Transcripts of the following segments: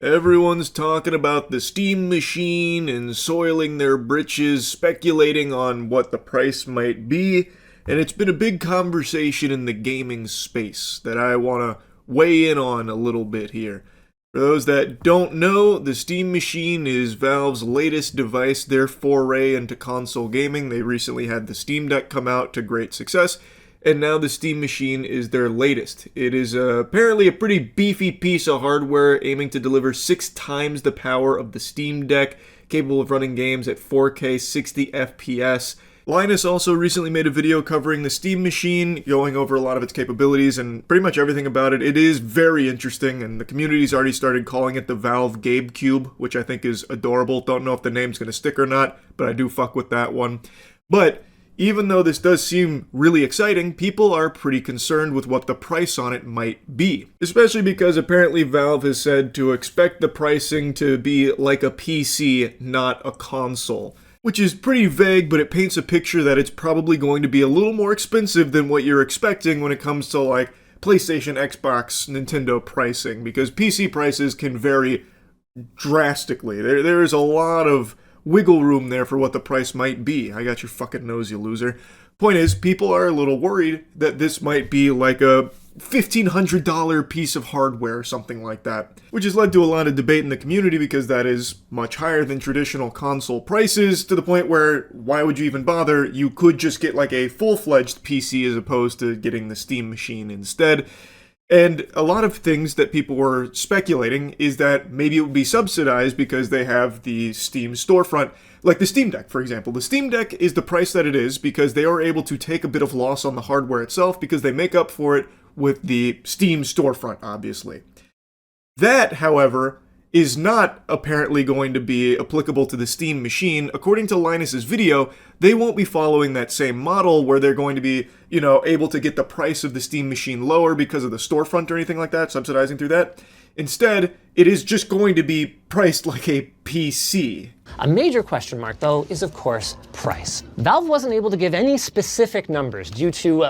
Everyone's talking about the Steam Machine and soiling their britches, speculating on what the price might be, and it's been a big conversation in the gaming space that I want to weigh in on a little bit here. For those that don't know, the Steam Machine is Valve's latest device, their foray into console gaming. They recently had the Steam Deck come out to great success, and now the Steam Machine is their latest. It is apparently a pretty beefy piece of hardware aiming to deliver 6 times the power of the Steam Deck, capable of running games at 4K 60 FPS. Linus also recently made a video covering the Steam Machine, going over a lot of its capabilities and pretty much everything about it. It is very interesting, and the community's already started calling it the Valve GabeCube, which I think is adorable. Don't know if the name's going to stick or not, but I do fuck with that one. But even though this does seem really exciting, people are pretty concerned with what the price on it might be. Especially because apparently Valve has said to expect the pricing to be like a PC, not a console. Which is pretty vague, but it paints a picture that it's probably going to be a little more expensive than what you're expecting when it comes to like PlayStation, Xbox, Nintendo pricing. Because PC prices can vary drastically. There is a lot of wiggle room there for what the price might be. I got your fucking nose, you loser. Point is, people are a little worried that this might be like a $1,500 piece of hardware or something like that, which has led to a lot of debate in the community because that is much higher than traditional console prices, to the point where why would you even bother? You could just get like a full-fledged PC as opposed to getting the Steam Machine instead. And a lot of things that people were speculating is that maybe it would be subsidized because they have the Steam storefront, like the Steam Deck, for example. The Steam Deck is the price that it is because they are able to take a bit of loss on the hardware itself because they make up for it with the Steam storefront, obviously. That, however, is not apparently going to be applicable to the Steam Machine. According to Linus's video, they won't be following that same model where they're going to be, able to get the price of the Steam Machine lower because of the storefront or anything like that, subsidizing through that. Instead, it is just going to be priced like a PC. A major question mark, though, is of course price. Valve wasn't able to give any specific numbers due to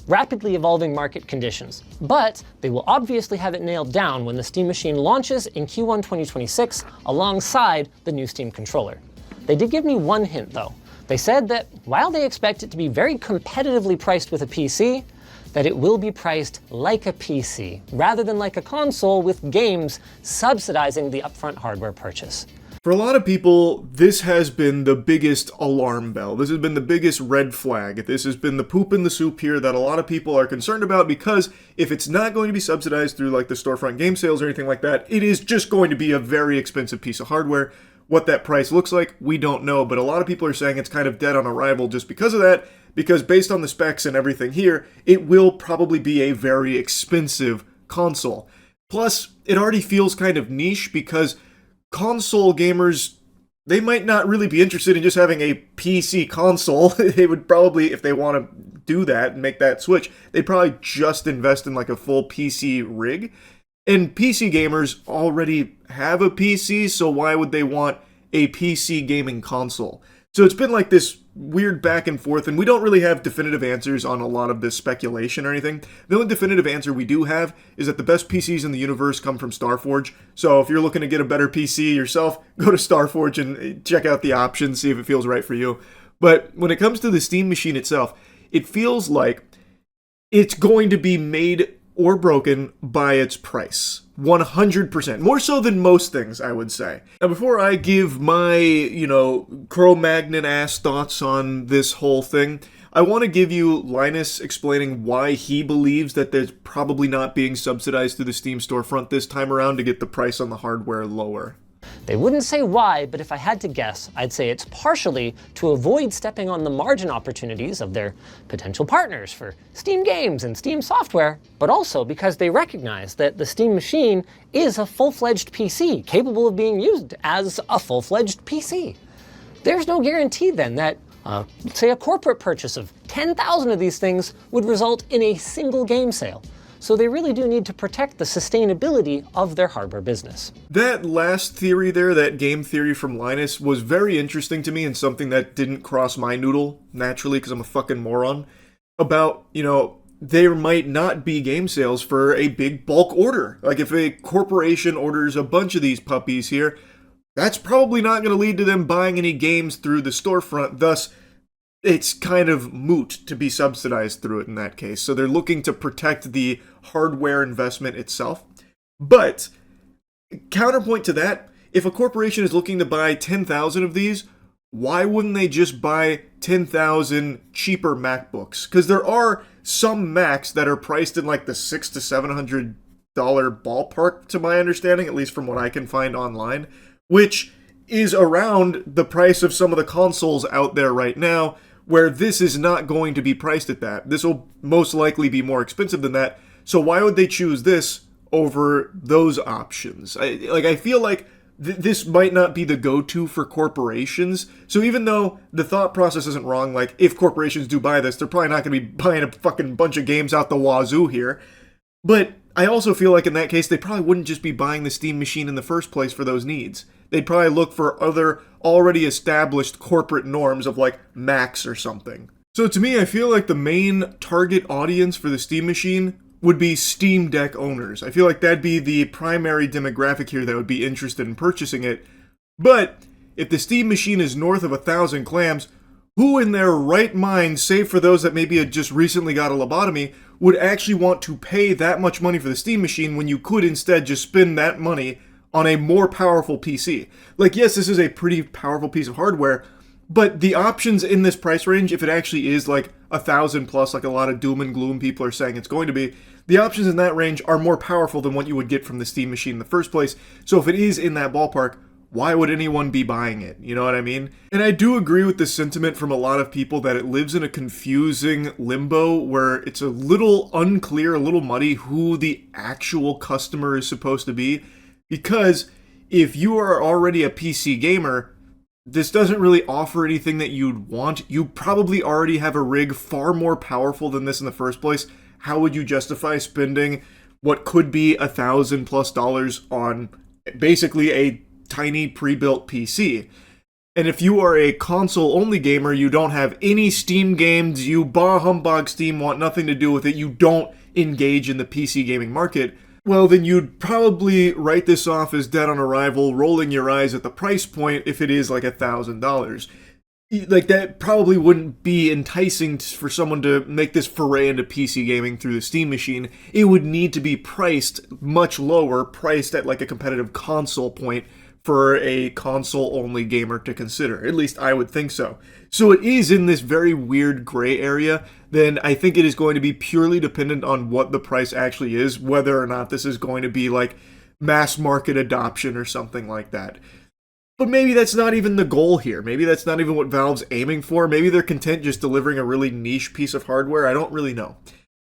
rapidly evolving market conditions, but they will obviously have it nailed down when the Steam Machine launches in Q1 2026 alongside the new Steam controller. They did give me one hint, though. They said that while they expect it to be very competitively priced with a PC, that it will be priced like a PC, rather than like a console with games subsidizing the upfront hardware purchase. For a lot of people, this has been the biggest alarm bell. This has been the biggest red flag. This has been the poop in the soup here that a lot of people are concerned about because if it's not going to be subsidized through like the storefront game sales or anything like that, it is just going to be a very expensive piece of hardware. What that price looks like, we don't know, but a lot of people are saying it's kind of dead on arrival just because of that, because based on the specs and everything here, it will probably be a very expensive console. Plus, it already feels kind of niche because console gamers, they might not really be interested in just having a PC console. They would probably, if they want to do that and make that switch, they'd probably just invest in like a full PC rig. And PC gamers already have a PC, so why would they want a PC gaming console? So it's been like this weird back and forth, and we don't really have definitive answers on a lot of this speculation or anything. The only definitive answer we do have is that the best PCs in the universe come from StarForge. So if you're looking to get a better PC yourself, go to StarForge and check out the options, see if it feels right for you. But when it comes to the Steam Machine itself, it feels like it's going to be made or broken by its price. 100%. More so than most things, I would say. Now, before I give my, Cro-Magnon-ass thoughts on this whole thing, I want to give you Linus explaining why he believes that there's probably not being subsidized through the Steam storefront this time around to get the price on the hardware lower. They wouldn't say why, but if I had to guess, I'd say it's partially to avoid stepping on the margin opportunities of their potential partners for Steam games and Steam software, but also because they recognize that the Steam Machine is a full-fledged PC, capable of being used as a full-fledged PC. There's no guarantee then that, let's say a corporate purchase of 10,000 of these things would result in a single game sale. So they really do need to protect the sustainability of their hardware business. That last theory there, that game theory from Linus, was very interesting to me and something that didn't cross my noodle naturally because I'm a fucking moron. About, there might not be game sales for a big bulk order. Like if a corporation orders a bunch of these puppies here, that's probably not going to lead to them buying any games through the storefront. Thus, it's kind of moot to be subsidized through it in that case. So they're looking to protect the hardware investment itself. But counterpoint to that, if a corporation is looking to buy 10,000 of these, why wouldn't they just buy 10,000 cheaper MacBooks? Because there are some Macs that are priced in like the $600 to $700 ballpark, to my understanding, at least from what I can find online, which is around the price of some of the consoles out there right now, where this is not going to be priced at that. This will most likely be more expensive than that. So why would they choose this over those options? I feel like this might not be the go-to for corporations. So even though the thought process isn't wrong, like if corporations do buy this, they're probably not going to be buying a fucking bunch of games out the wazoo here. But I also feel like in that case, they probably wouldn't just be buying the Steam machine in the first place for those needs. They'd probably look for other already established corporate norms of like Macs or something. So to me, I feel like the main target audience for the Steam machine would be Steam Deck owners. I feel like that'd be the primary demographic here that would be interested in purchasing it. But if the Steam machine is north of 1,000 clams, who in their right mind, save for those that maybe had just recently got a lobotomy, would actually want to pay that much money for the Steam machine when you could instead just spend that money on a more powerful PC? Like, yes, this is a pretty powerful piece of hardware, but the options in this price range, if it actually is like 1,000 plus, like a lot of doom and gloom people are saying it's going to be, the options in that range are more powerful than what you would get from the Steam machine in the first place. So if it is in that ballpark, why would anyone be buying it? You know what I mean? And I do agree with the sentiment from a lot of people that it lives in a confusing limbo where it's a little unclear, a little muddy who the actual customer is supposed to be. Because if you are already a PC gamer, this doesn't really offer anything that you'd want. You probably already have a rig far more powerful than this in the first place. How would you justify spending what could be $1,000+ on basically a tiny pre-built PC? And if you are a console-only gamer, you don't have any Steam games, you bah humbug Steam, want nothing to do with it, you don't engage in the PC gaming market, well, then you'd probably write this off as dead on arrival, rolling your eyes at the price point if it is like $1,000. Like, that probably wouldn't be enticing for someone to make this foray into PC gaming through the Steam machine. It would need to be priced much lower, priced at like a competitive console point for a console-only gamer to consider. At least I would think so. So it is in this very weird gray area. Then I think it is going to be purely dependent on what the price actually is, whether or not this is going to be like mass market adoption or something like that. But maybe that's not even the goal here. Maybe that's not even what Valve's aiming for. Maybe they're content just delivering a really niche piece of hardware. I don't really know.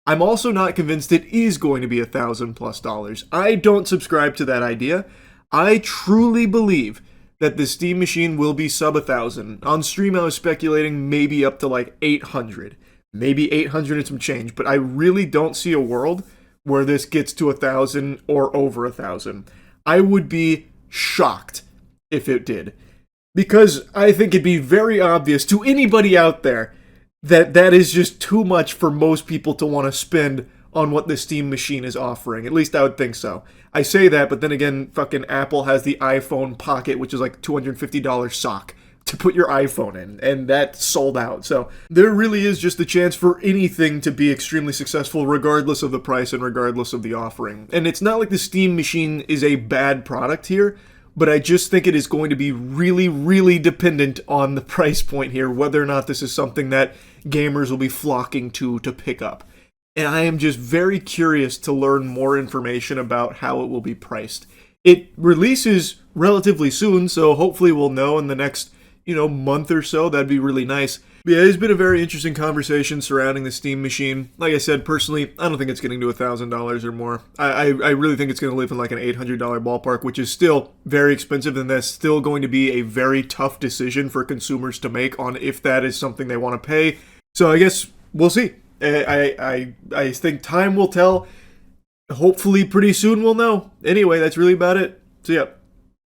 I'm also not convinced it is going to be $1,000+. I don't subscribe to that idea. I truly believe that the Steam machine will be sub 1,000. On stream, I was speculating maybe up to like 800. Maybe 800 and some change, but I really don't see a world where this gets to 1,000 or over 1,000. I would be shocked if it did. Because I think it'd be very obvious to anybody out there that that is just too much for most people to want to spend on what the Steam machine is offering. At least I would think so. I say that, but then again, fucking Apple has the iPhone Pocket, which is like $250 sock to put your iPhone in, and that's sold out. So there really is just a chance for anything to be extremely successful regardless of the price and regardless of the offering. And it's not like the Steam machine is a bad product here, but I just think it is going to be really, really dependent on the price point here, whether or not this is something that gamers will be flocking to pick up. And I am just very curious to learn more information about how it will be priced. It releases relatively soon, so hopefully we'll know in the next, month or so. That'd be really nice. But yeah, it's been a very interesting conversation surrounding the Steam machine. Like I said, personally, I don't think it's getting to $1,000 or more. I really think it's going to live in like an $800 ballpark, which is still very expensive, and that's still going to be a very tough decision for consumers to make on if that is something they want to pay. So I guess we'll see. I think time will tell. Hopefully pretty soon we'll know. Anyway, that's really about it. So yeah.